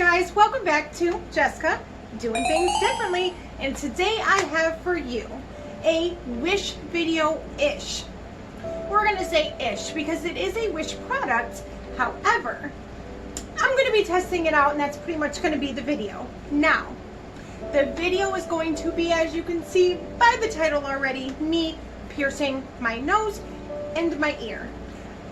guys, welcome back to Jessica Doing Things Differently, and today I have for you a Wish video-ish. We're going to say ish because it is a Wish product. However, I'm going to be testing it out, and that's pretty much going to be the video. Now, the video is going to be, as you can see by the title already, me piercing my nose and my ear.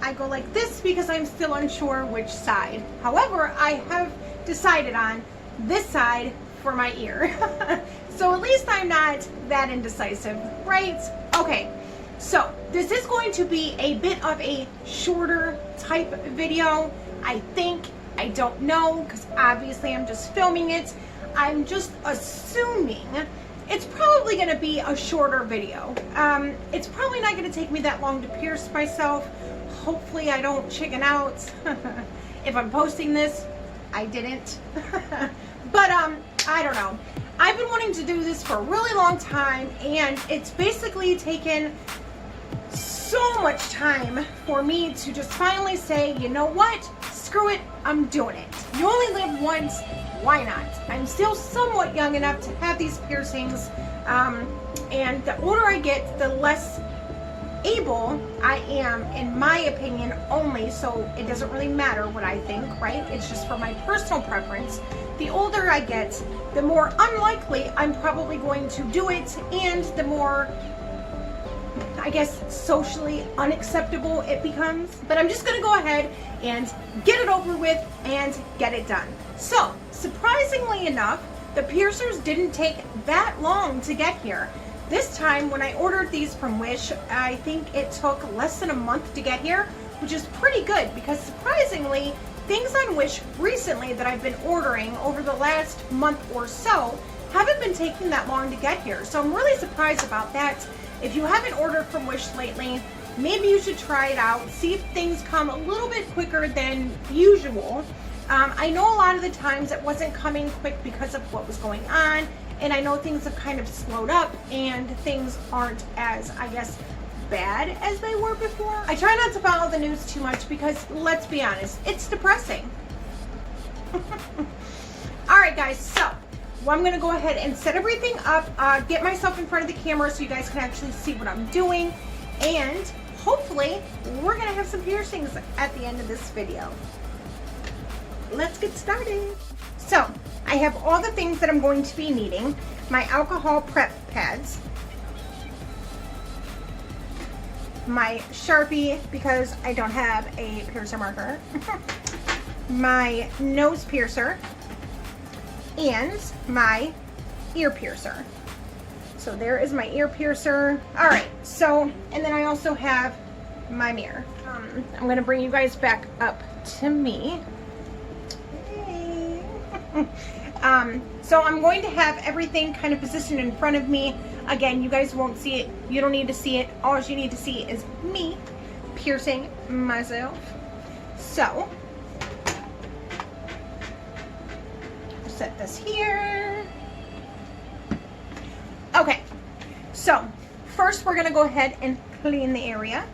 I go like this because I'm still unsure which side. However, I have decided on this side for my ear. So at least I'm not that indecisive, right? Okay, so this is going to be a bit of a shorter type video. I think, I don't know, because obviously I'm just filming it. I'm just assuming it's probably going to be a shorter video. It's probably not going to take me that long to pierce myself. Hopefully I don't chicken out. If I'm posting this, I didn't. But I don't know. I've been wanting to do this for a really long time, and it's basically taken so much time for me to just finally say, you know what? Screw it, I'm doing it. You only live once, why not? I'm still somewhat young enough to have these piercings, and the older I get, the less able I am, in my opinion only, so it doesn't really matter what I think, right? It's just for my personal preference. The older I get, the more unlikely I'm probably going to do it, and the more, I guess, socially unacceptable it becomes. But I'm just gonna go ahead and get it over with and get it done. So, surprisingly enough, the piercers didn't take that long to get here. This time, when I ordered these from Wish, I think it took less than a month to get here, which is pretty good because surprisingly, things on Wish recently that I've been ordering over the last month or so haven't been taking that long to get here. So I'm really surprised about that. If you haven't ordered from Wish lately, maybe you should try it out, see if things come a little bit quicker than usual. I know a lot of the times it wasn't coming quick because of what was going on, and I know things have kind of slowed up and things aren't as, I guess, bad as they were before. I try not to follow the news too much because, let's be honest, it's depressing. Alright guys, so I'm going to go ahead and set everything up, get myself in front of the camera so you guys can actually see what I'm doing, and hopefully we're going to have some piercings at the end of this video. Let's get started. So, I have all the things that I'm going to be needing. My alcohol prep pads, my Sharpie because I don't have a piercer marker, my nose piercer, and my ear piercer. So there is my ear piercer. Alright, so, and then I also have my mirror. I'm going to bring you guys back up to me. So I'm going to have everything kind of positioned in front of me. Again, you guys won't see it. You don't need to see it. All you need to see is me piercing myself. So, set this here. Okay, so first we're going to go ahead and clean the area.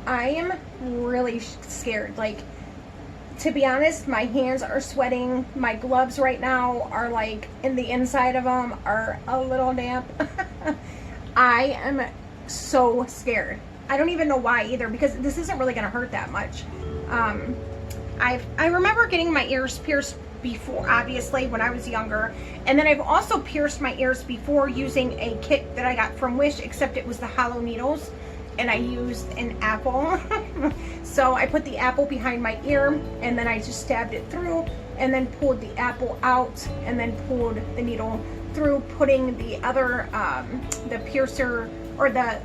I am really scared. Like, to be honest, my hands are sweating. My gloves right now are like, in the inside of them are a little damp. I am so scared. I don't even know why either, because this isn't really going to hurt that much. I remember getting my ears pierced before, obviously, when I was younger. And then I've also pierced my ears before using a kit that I got from Wish, except it was the hollow needles. And I used an apple. So I put the apple behind my ear, and then I just stabbed it through, and then pulled the apple out, and then pulled the needle through, putting the other, the piercer, or the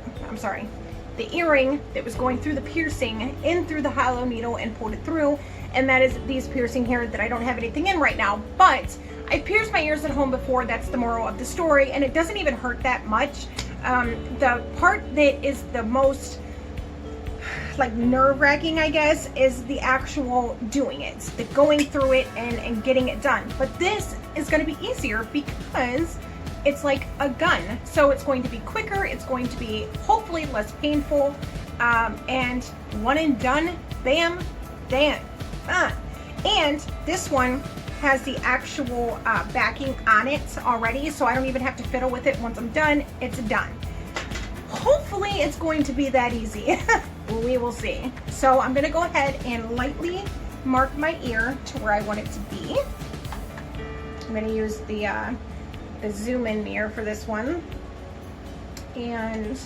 earring that was going through the piercing in through the hollow needle and pulled it through. And that is these piercing here that I don't have anything in right now. But I pierced my ears at home before, that's the moral of the story, and it doesn't even hurt that much. The part that is the most, like nerve-wracking, I guess, is the actual doing it, the going through it and getting it done. But this is going to be easier because it's like a gun. So it's going to be quicker, it's going to be hopefully less painful, and one and done, bam, done. And this one has the actual backing on it already, so I don't even have to fiddle with it. Once I'm done, it's done. Hopefully it's going to be that easy. We will see. So I'm gonna go ahead and lightly mark my ear to where I want it to be. I'm gonna use the zoom in mirror for this one. And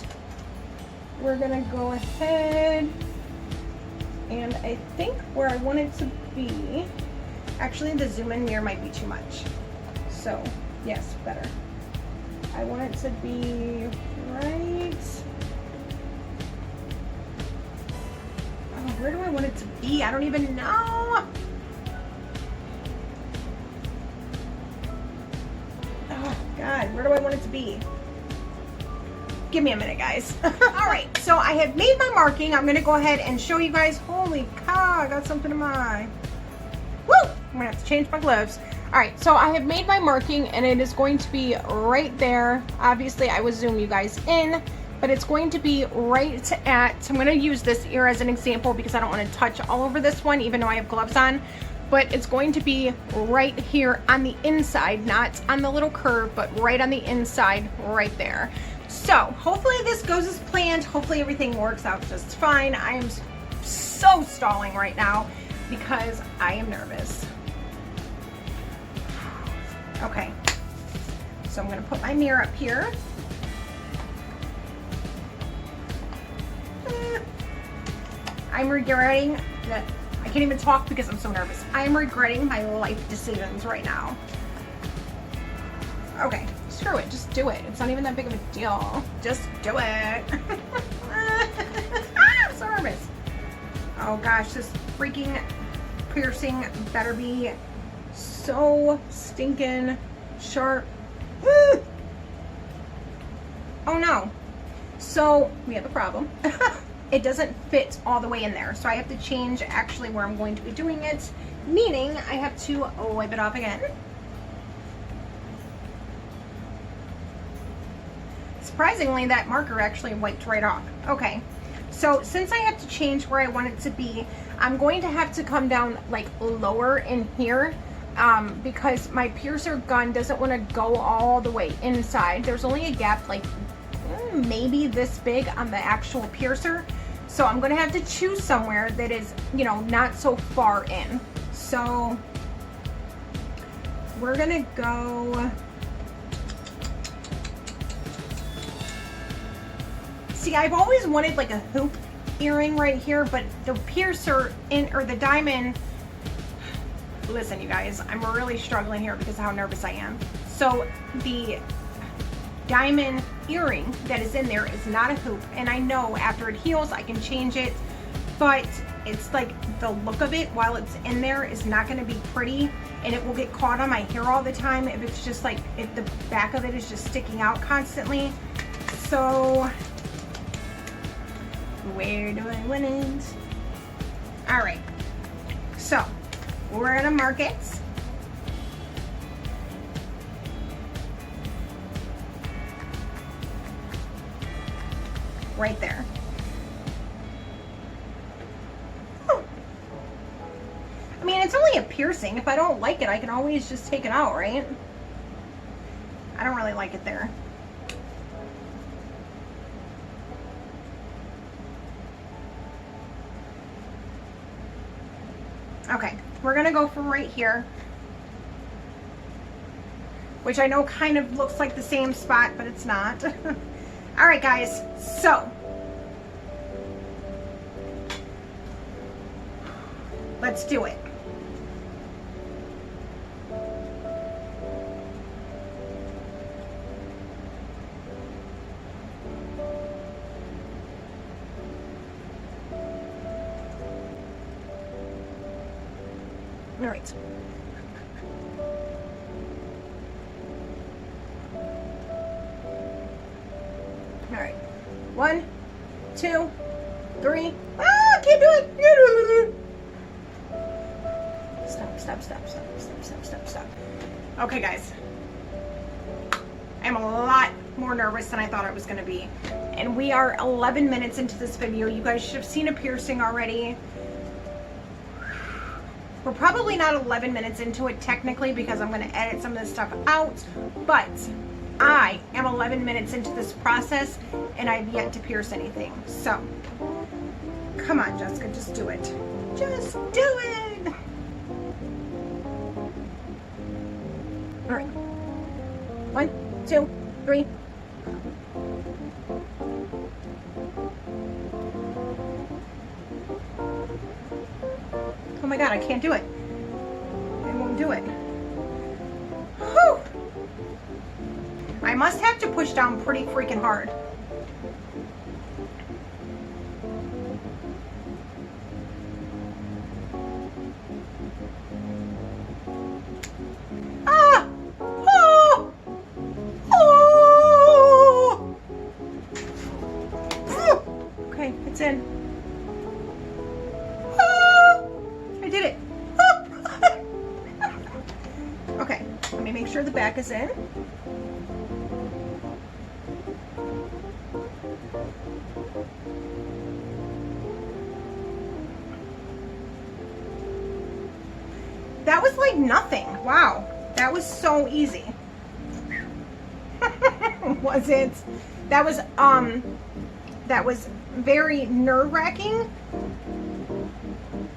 we're gonna go ahead, and I think where I want it to be, actually the zoom in mirror might be too much. So yes, better. I want it to be right. Oh, where do I want it to be? I don't even know. Oh God, where do I want it to be? Give me a minute, guys. All right, so I have made my marking. I'm gonna go ahead and show you guys. Holy cow, I got something in my eye. Woo! I'm gonna have to change my gloves. All right, so I have made my marking and it is going to be right there. Obviously, I would zoom you guys in, but it's going to be right at, I'm gonna use this ear as an example because I don't wanna touch all over this one, even though I have gloves on, but it's going to be right here on the inside, not on the little curve, but right on the inside, right there. So hopefully this goes as planned. Hopefully everything works out just fine. I am so stalling right now because I am nervous. Okay, so I'm gonna put my mirror up here. I'm regretting that, I can't even talk because I'm so nervous. I'm regretting my life decisions right now. Okay, screw it, just do it. It's not even that big of a deal. Just do it. I'm so nervous. Oh gosh, this freaking piercing better be so stinking sharp. Woo! Oh no. So we have a problem. It doesn't fit all the way in there. So I have to change actually where I'm going to be doing it, meaning I have to wipe it off again. Surprisingly, that marker actually wiped right off. Okay, so since I have to change where I want it to be, I'm going to have to come down like lower in here because my piercer gun doesn't want to go all the way inside. There's only a gap like maybe this big on the actual piercer. So I'm going to have to choose somewhere that is, you know, not so far in. So we're going to go... See, I've always wanted like a hoop earring right here, but the piercer in, or the diamond, listen you guys, I'm really struggling here because of how nervous I am. So the diamond earring that is in there is not a hoop, and I know after it heals I can change it, but it's like the look of it while it's in there is not going to be pretty, and it will get caught on my hair all the time if it's just like, if the back of it is just sticking out constantly. So where do I want it? All right, so we're gonna mark it. Right there. I mean, it's only a piercing. If I don't like it, I can always just take it out, right? I don't really like it there. Okay, we're gonna go from right here, which I know kind of looks like the same spot, but it's not. All right, guys, so let's do it. All right. All right. 1, 2, 3. Ah! can't do it. Stop. Okay, guys. I'm a lot more nervous than I thought I was going to be. And we are 11 minutes into this video. You guys should have seen a piercing already. We're probably not 11 minutes into it technically because I'm going to edit some of this stuff out. But I am 11 minutes into this process and I've yet to pierce anything. So, come on, Jessica, just do it. Just do it. All right. 1, 2, 3. Oh my God, I can't do it. I won't do it. Whew. I must have to push down pretty freaking hard. Ah! Oh! Oh! Okay, it's in. I did it. Okay, let me make sure the back is in. That was like nothing. Wow, that was so easy. Was it? That was very nerve-wracking,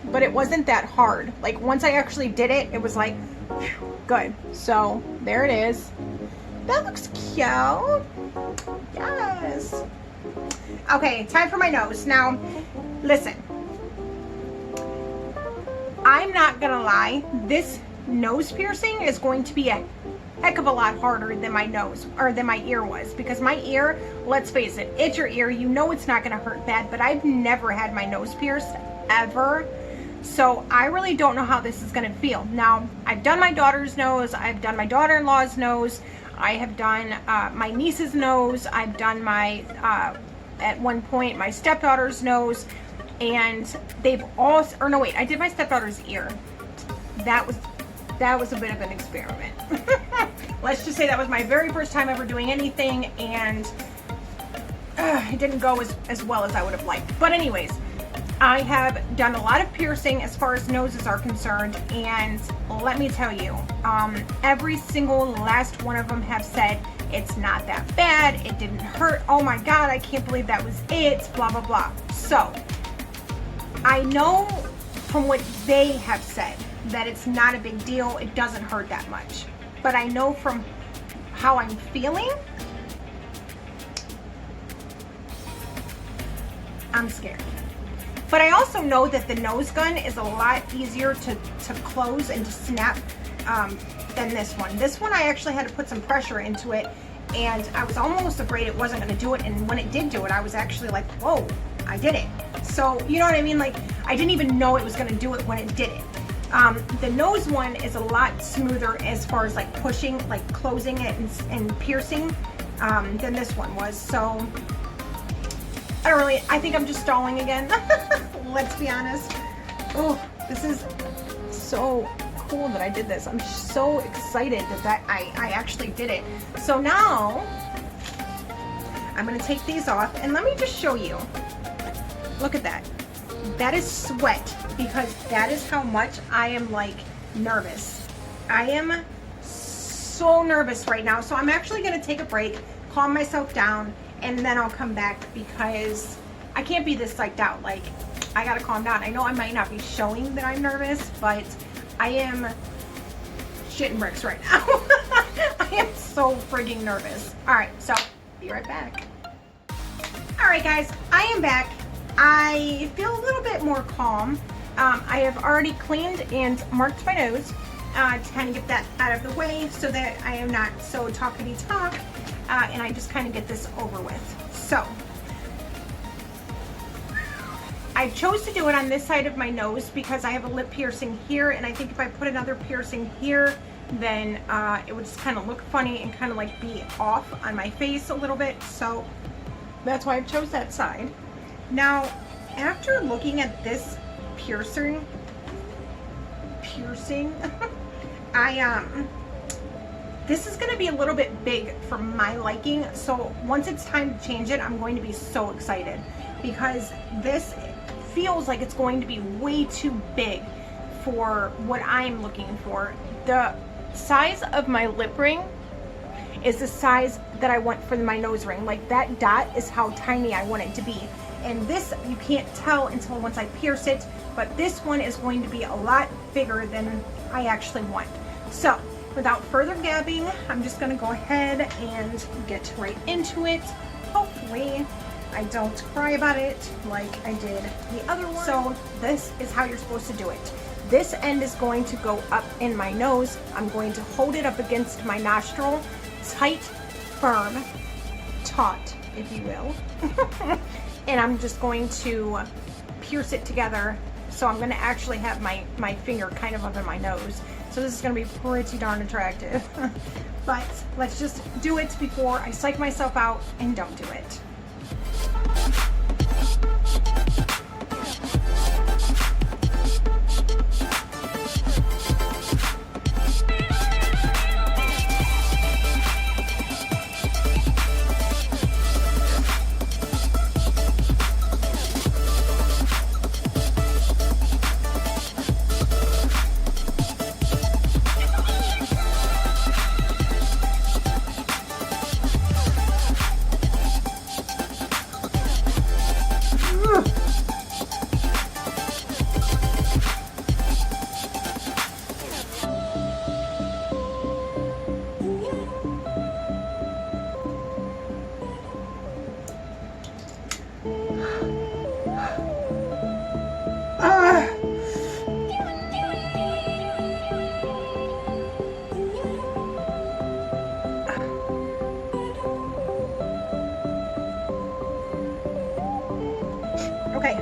but it wasn't that hard. Like once I actually did it, it was like, whew, good. So there it is. That looks cute. Yes. Okay, time for my nose. Now, listen. I'm not gonna lie, this nose piercing is going to be a heck of a lot harder than my nose, or than my ear was, because my ear, let's face it, it's your ear, you know it's not gonna hurt bad, but I've never had my nose pierced, ever, so I really don't know how this is gonna feel. Now, I've done my daughter's nose, I've done my daughter-in-law's nose, I have done my niece's nose, I've done my, at one point, my stepdaughter's nose, and they've all, or no wait, I did my stepdaughter's ear. That was a bit of an experiment. Let's just say that was my very first time ever doing anything, and it didn't go as well as I would have liked. But anyways, I have done a lot of piercing as far as noses are concerned, and let me tell you, every single last one of them have said, it's not that bad, it didn't hurt, oh my God, I can't believe that was it, blah, blah, blah. So, I know from what they have said that it's not a big deal, it doesn't hurt that much. But I know from how I'm feeling, I'm scared. But I also know that the nose gun is a lot easier to close and to snap than this one. This one I actually had to put some pressure into it, and I was almost afraid it wasn't going to do it, and when it did do it, I was actually like, whoa, I did it. So, you know what I mean? Like, I didn't even know it was going to do it when it did it. The nose one is a lot smoother as far as like pushing, like closing it and piercing than this one was. So, I think I'm just stalling again. Let's be honest. Oh, this is so cool that I did this. I'm so excited that I actually did it. So now, I'm going to take these off, and let me just show you. Look at that. That is sweat, because that is how much I am like nervous. I am so nervous right now. So I'm actually going to take a break, calm myself down, and then I'll come back, because I can't be this psyched out. Like, I got to calm down. I know I might not be showing that I'm nervous, but I am shitting bricks right now. I am so frigging nervous. All right, so be right back. All right, guys, I am back. I feel a little bit more calm. I have already cleaned and marked my nose to kind of get that out of the way so that I am not so talkity-talk, and I just kind of get this over with. So, I chose to do it on this side of my nose because I have a lip piercing here, and I think if I put another piercing here, then it would just kind of look funny and kind of like be off on my face a little bit. So that's why I chose that side. Now, after looking at this piercing, this is going to be a little bit big for my liking. So once it's time to change it, I'm going to be so excited because this feels like it's going to be way too big for what I'm looking for. The size of my lip ring is the size that I want for my nose ring. Like that dot is how tiny I want it to be. And this, you can't tell until once I pierce it, but this one is going to be a lot bigger than I actually want. So without further gabbing, I'm just gonna go ahead and get right into it. Hopefully I don't cry about it like I did the other one. So this is how you're supposed to do it. This end is going to go up in my nose. I'm going to hold it up against my nostril, tight, firm, taut, if you will. And I'm just going to pierce it together. So I'm gonna actually have my finger kind of under my nose. So this is gonna be pretty darn attractive. But let's just do it before I psych myself out and don't do it. Okay,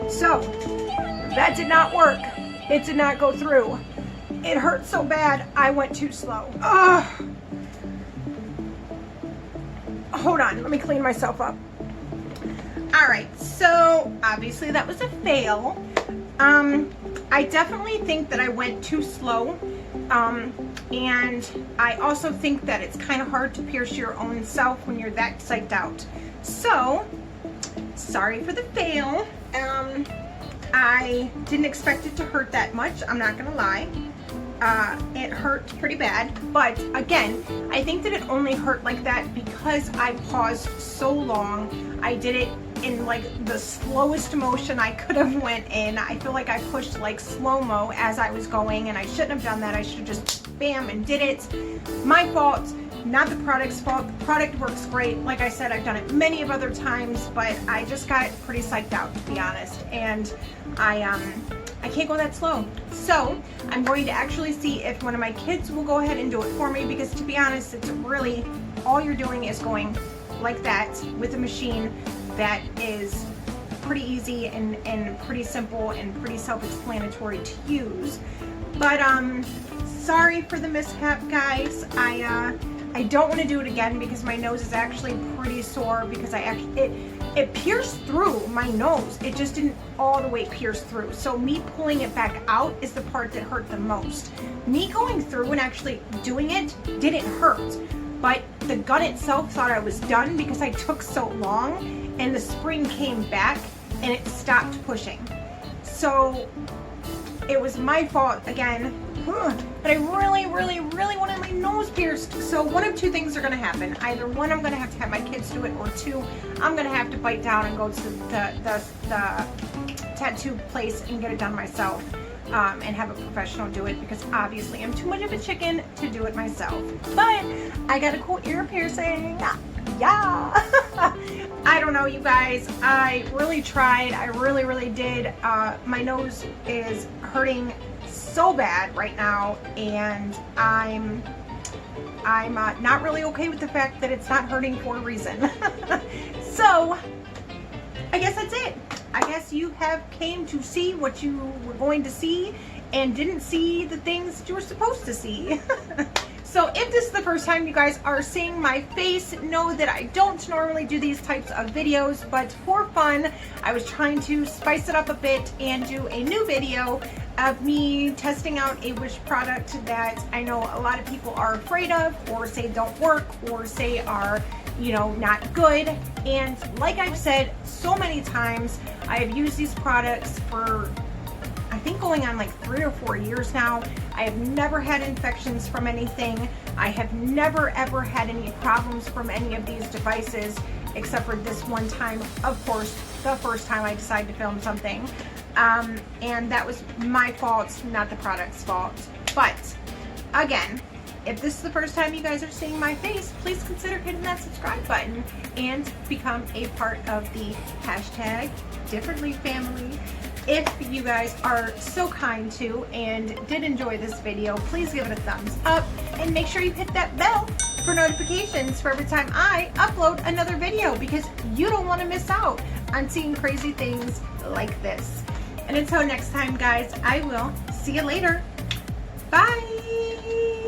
so that did not work. It did not go through. It hurt so bad, I went too slow. Hold on, let me clean myself up. All right, so obviously that was a fail. I definitely think that I went too slow. And I also think that it's kind of hard to pierce your own self when you're that psyched out. So, sorry for the fail. I didn't expect it to hurt that much, I'm not gonna lie. It hurt pretty bad, but again, I think that it only hurt like that because I paused so long. I did it in like the slowest motion I could have went in. I feel like I pushed like slow-mo as I was going, and I shouldn't have done that. I should have just bam and did it. My fault, not the product's fault. The product works great. Like I said, I've done it many of other times, but I just got pretty psyched out, to be honest. And I can't go that slow. So I'm going to actually see if one of my kids will go ahead and do it for me, because to be honest, it's really, all you're doing is going like that with a machine that is pretty easy and pretty simple and pretty self-explanatory to use. But sorry for the mishap, guys. I don't want to do it again because my nose is actually pretty sore, because it pierced through my nose. It just didn't all the way pierce through. So me pulling it back out is the part that hurt the most. Me going through and actually doing it didn't hurt, but the gun itself thought I was done because I took so long, and the spring came back and it stopped pushing. So it was my fault again. But I really, really, really wanted my nose pierced. So one of two things are going to happen. Either one, I'm going to have my kids do it, or two, I'm going to have to bite down and go to the tattoo place and get it done myself, and have a professional do it, because obviously I'm too much of a chicken to do it myself. But I got a cool ear piercing. Yeah. I don't know, you guys. I really tried. I really, really did. My nose is hurting so bad right now, and I'm not really okay with the fact that it's not hurting for a reason. So I guess that's it. I guess you have came to see what you were going to see and didn't see the things that you were supposed to see. So if this is the first time you guys are seeing my face, know that I don't normally do these types of videos, but for fun, I was trying to spice it up a bit and do a new video of me testing out a Wish product that I know a lot of people are afraid of, or say don't work, or say are, you know, not good. And like I've said so many times, I have used these products for I think going on like 3 or 4 years now. I have never had infections from anything. I have never ever had any problems from any of these devices, except for this one time, of course, the first time I decided to film something. And that was my fault, not the product's fault. But again, if this is the first time you guys are seeing my face, please consider hitting that subscribe button and become a part of the hashtag Differently family. If you guys are so kind to and did enjoy this video, please give it a thumbs up and make sure you hit that bell for notifications for every time I upload another video, because you don't want to miss out on seeing crazy things like this. And until next time, guys, I will see you later.